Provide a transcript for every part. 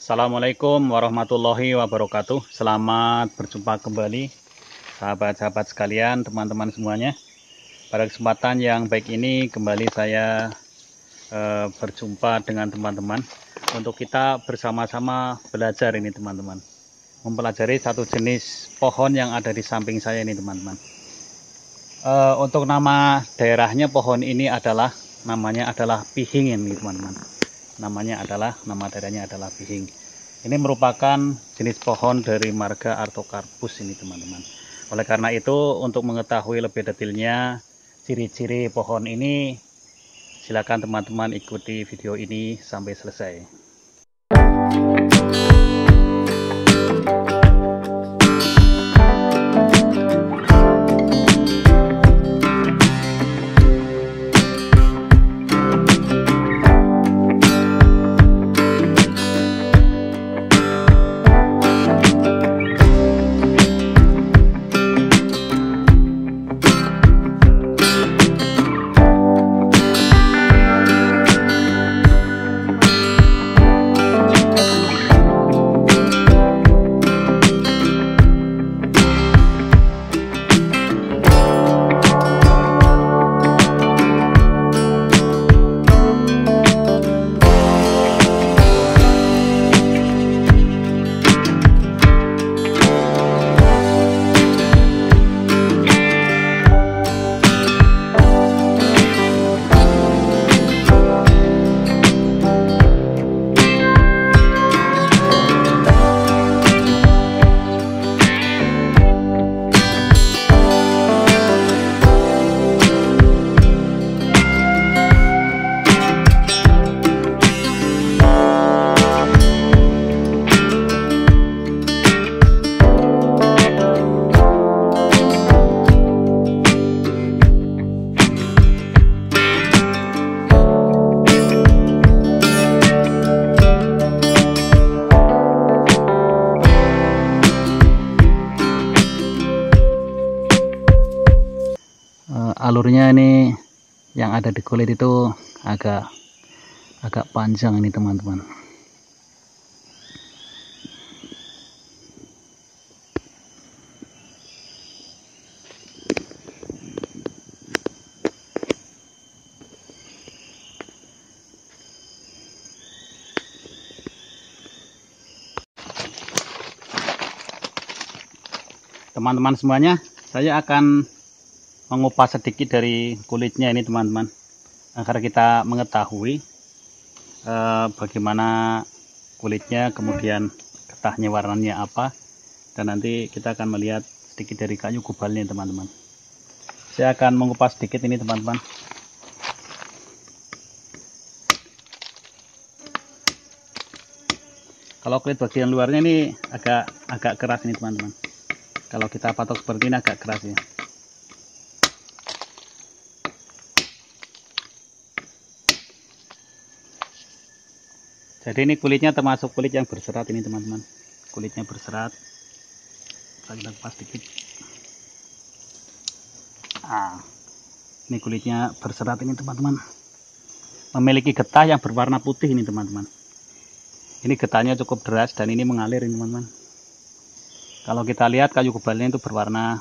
Assalamualaikum warahmatullahi wabarakatuh. Selamat berjumpa kembali sahabat-sahabat sekalian, teman-teman semuanya. Pada kesempatan yang baik ini kembali saya berjumpa dengan teman-teman untuk kita bersama-sama belajar ini teman-teman, mempelajari satu jenis pohon yang ada di samping saya ini teman-teman. Untuk nama daerahnya pohon ini namanya adalah pihing ini teman-teman. Nama daerahnya adalah pihing. Ini merupakan jenis pohon dari marga Artocarpus ini teman-teman. Oleh karena itu, untuk mengetahui lebih detailnya ciri-ciri pohon ini, silakan teman-teman ikuti video ini sampai selesai. Alurnya ini yang ada di kulit itu agak panjang ini teman-teman. Teman-teman semuanya, saya akan mengupas sedikit dari kulitnya ini teman-teman, agar kita mengetahui bagaimana kulitnya, kemudian getahnya warnanya apa, dan nanti kita akan melihat sedikit dari kayu gubalnya teman-teman. Saya akan mengupas sedikit ini teman-teman. Kalau kulit bagian luarnya ini agak keras ini teman-teman. Kalau kita patok seperti ini agak keras ya. Jadi ini kulitnya termasuk kulit yang berserat ini teman-teman. Kulitnya berserat. Kita kupas sedikit. Ini kulitnya berserat ini teman-teman. Memiliki getah yang berwarna putih ini teman-teman. Ini getahnya cukup deras dan ini mengalir ini teman-teman. Kalau kita lihat kayu gubalnya itu berwarna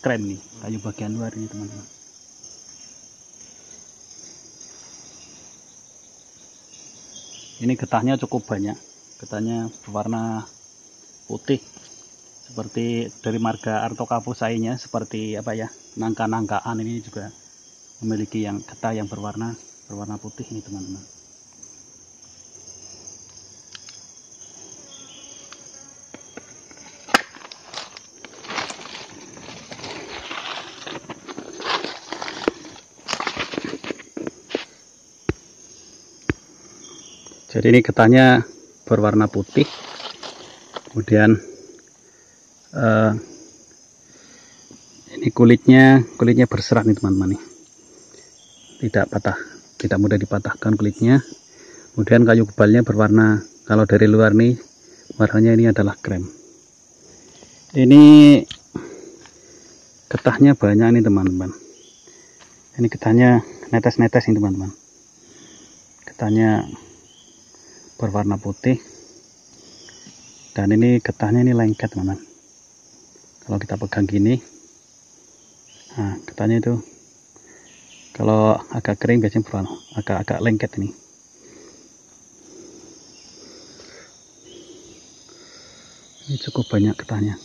krem nih, kayu bagian luar ini teman-teman. Ini getahnya cukup banyak, getahnya berwarna putih seperti dari marga Artocarpus lainnya, seperti nangka-nangkaan ini juga memiliki yang getah yang berwarna putih ini teman-teman. Jadi ini getahnya berwarna putih, kemudian ini kulitnya berserat nih teman-teman nih, tidak mudah dipatahkan kulitnya. Kemudian kayu gubalnya berwarna, kalau dari luar nih warnanya ini adalah krem. Ini getahnya banyak nih teman-teman. Ini getahnya netes-netes nih teman-teman. Getahnya berwarna putih. Dan ini getahnya ini lengket, teman-teman. Kalau kita pegang gini, nah getahnya itu kalau agak kering biasanya berwarna agak lengket ini. Ini cukup banyak getahnya.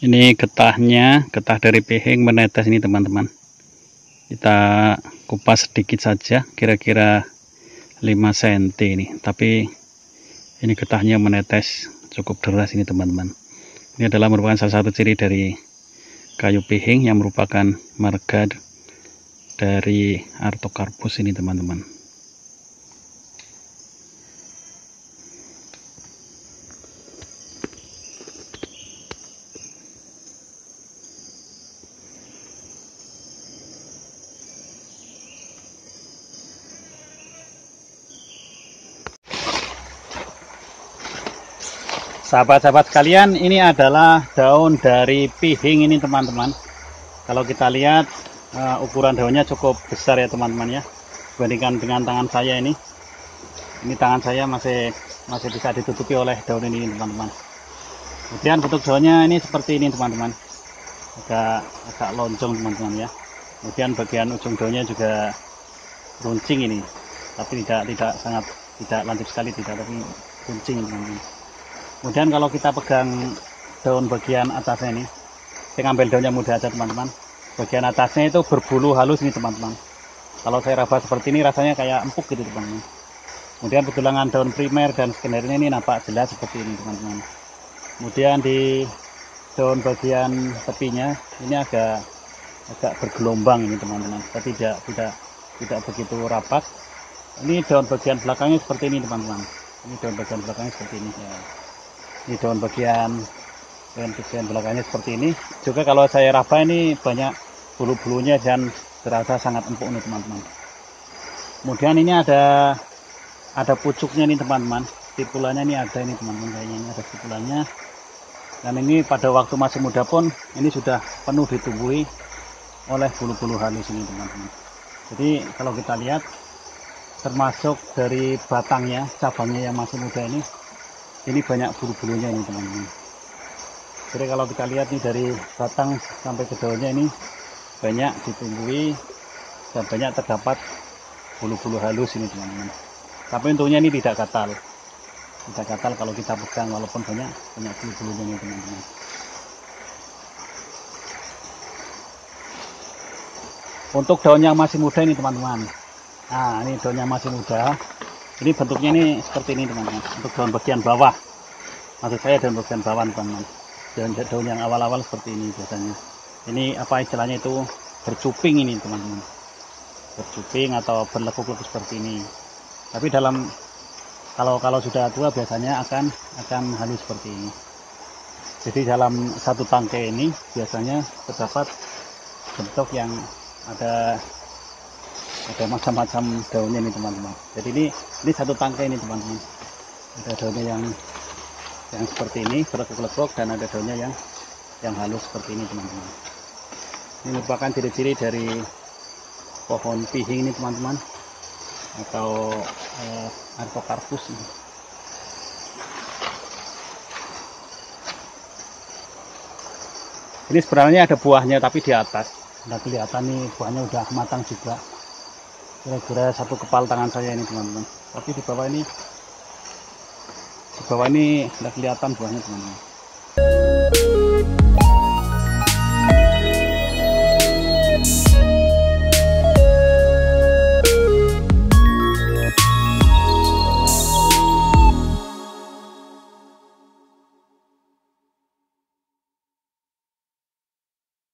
Ini getahnya, getah dari pihing menetes ini, teman-teman. Kita kupas sedikit saja, kira-kira 5 cm ini. Tapi ini getahnya menetes cukup deras ini, teman-teman. Ini adalah merupakan salah satu ciri dari kayu pihing yang merupakan marga dari Artocarpus ini, teman-teman. Sahabat-sahabat sekalian, ini adalah daun dari pihing ini, teman-teman. Kalau kita lihat ukuran daunnya cukup besar ya, teman-teman ya. Dibandingkan dengan tangan saya ini tangan saya masih bisa ditutupi oleh daun ini, teman-teman. Kemudian bentuk daunnya ini seperti ini, teman-teman. Agak lonjong, teman-teman ya. Kemudian bagian ujung daunnya juga runcing ini, tapi tidak lancip sekali, tapi runcing, teman-teman. Kemudian kalau kita pegang daun bagian atasnya ini, saya ngambil daunnya mudah aja, teman-teman. Bagian atasnya itu berbulu halus ini, teman-teman. Kalau saya raba seperti ini rasanya kayak empuk gitu, teman-teman. Kemudian pergelangan daun primer dan sekundernya ini nampak jelas seperti ini, teman-teman. Kemudian di daun bagian tepinya ini agak bergelombang ini, teman-teman. Tapi tidak begitu rapat. Ini daun bagian belakangnya seperti ini, teman-teman. Ini daun bagian belakangnya seperti ini ya. Ini daun bagian belakangnya seperti ini. Juga kalau saya raba ini banyak bulu-bulunya dan terasa sangat empuk nih, teman-teman. Kemudian ini ada pucuknya nih, teman-teman. Stipulannya ini ada ini, teman-teman, kayaknya ini ada stipulannya. Dan ini pada waktu masih muda pun ini sudah penuh ditumbuhi oleh bulu-bulu halus ini, teman-teman. Jadi kalau kita lihat, termasuk dari batangnya, cabangnya yang masih muda ini banyak bulu-bulunya ini, teman-teman. Jadi kalau kita lihat nih dari batang sampai ke daunnya ini banyak ditumbuhi dan banyak terdapat bulu-bulu halus ini, teman-teman. Tapi untungnya ini tidak gatal kalau kita pegang, walaupun banyak bulu-bulunya ini, teman-teman. Untuk daun yang masih muda ini, teman-teman. Nah, ini daun yang masih muda. Ini bentuknya ini seperti ini, teman-teman. Untuk daun bagian bawah, maksud saya daun bagian bawah, teman-teman. Daun yang awal-awal seperti ini biasanya. Ini apa istilahnya itu, bercuping ini, teman-teman. Bercuping atau berlekuk-lekuk seperti ini. Tapi kalau sudah tua biasanya akan halus seperti ini. Jadi dalam satu tangkai ini biasanya terdapat bentuk yang ada macam-macam daunnya nih, teman-teman. Jadi ini satu tangkai ini, teman-teman. Ada daunnya yang seperti ini berlekuk-lekuk, dan ada daunnya yang halus seperti ini, teman-teman. Ini merupakan ciri-ciri dari pohon pihing ini, teman-teman, atau Artocarpus ini. Ini sebenarnya ada buahnya, tapi di atas udah kelihatan nih buahnya udah matang juga. Kira-kira satu kepal tangan saya ini, teman-teman. Tapi di bawah ini udah kelihatan buahnya, teman-teman.